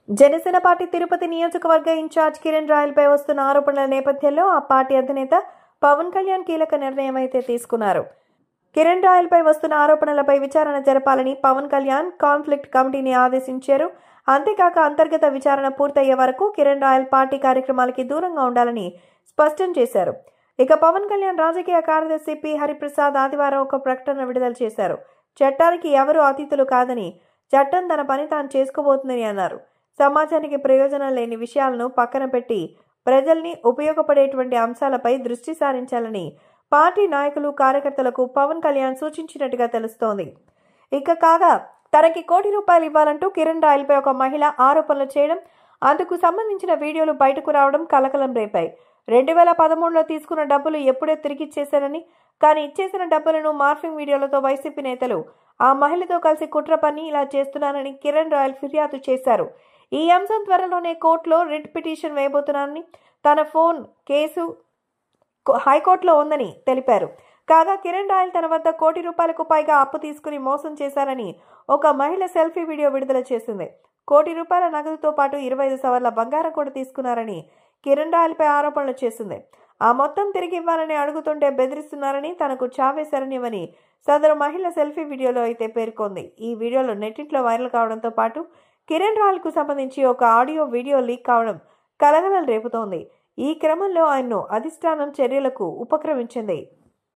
Janasena party Tirupati నియోజకవర్గ incharge Kiran రాయలపై వస్తున్న ఆరోపణల నేపథ్యంలో ఆ పార్టీ అధినేత పవన్ కళ్యాణ్ కీలక నిర్ణయం అయితే తీసుకున్నారు. కిరణ్ రాయలపై వస్తున్న ఆరోపణలపై విచారణ జరపాలని పవన్ కళ్యాణ్ కాన్ఫ్లిక్ట్ కమిటీని ఆదేశించారు. అంతేకాక అంతర్గత విచారణ పూర్తయ్యే వరకు కిరణ్ రాయల్ పార్టీ కార్యక్రమాలకి దూరంగా ఉండాలని స్పష్టం చేశారు. ఇక పవన్ కళ్యాణ్ రాజకీయ కార్యదర్శి పి హరిప్రసాద్ ఆదివారం ఒక ప్రకటన విడుదల చేశారు. చట్టానికి ఎవరు అతిథులు కాదని, చట్టం తన పని తాను చేసుకోబోతుందని అన్నారు. సమాజానికి ప్రయోజనం లేని విషయాలను పక్కన పెట్టి ప్రజల్ని ఉపయోగపడేటువంటి అంశాలపై దృష్టి సారించాలని పార్టీ నాయకులు, కార్యకర్తలకు పవన్ కళ్యాణ్ సూచించినట్టుగా తెలుస్తోంది. ఇక కాగా తనకి ₹1 కోటి ఇవ్వాలంటూ కిరణ్ రాయల్పై ఒక మహిళ ఆరోపణలు చేయడం, అందుకు సంబంధించిన వీడియోలు బయటకు రావడం కలకలం రేపాయి. 2013లో తీసుకున్న డబ్బులు ఎప్పుడే తిరిగిచ్చేశానని, కానీ ఇచ్చేసిన డబ్బులను మార్ఫింగ్ వీడియోలతో వైసీపీ నేతలు ఆ మహిళతో కలిసి కుట్ర పని ఇలా చేస్తున్నానని కిరణ్ రాయల్ ఫిర్యాదు చేశారు. ఈ అంశం త్వరలోనే కోర్టులో రిట్ పిటిషన్ వేయబోతున్నానని, తన ఫోన్ కేసు హైకోర్టులో ఉందని తెలిపారు. కాగా కిరణ్ రాయల్ తన వద్ద ₹1 కోటి పైగా అప్పు తీసుకుని మోసం చేశారని ఒక మహిళ సెల్ఫీ వీడియో విడుదల చేసింది. ₹1 కోటి నగదుతో పాటు 25 సవర్ల బంగారం కూడా తీసుకున్నారని కిరణ్ రాయల్పై ఆరోపణలు చేసింది. ఆ మొత్తం తిరిగి ఇవ్వాలని అడుగుతుంటే బెదిరిస్తున్నారని, తనకు చావేశారని సదరు మహిళ సెల్ఫీ వీడియోలో అయితే పేర్కొంది. ఈ వీడియోలో నెట్టింట్లో వైరల్ కావడంతో పాటు కిరణ్ రాయల్ కు సంబంధించి ఒక ఆడియో, వీడియో లీక్ కావడం కలకలం రేపుతోంది. ఈ క్రమంలో ఆయన్ను అధిష్టానం చర్యలకు ఉపక్రమించింది.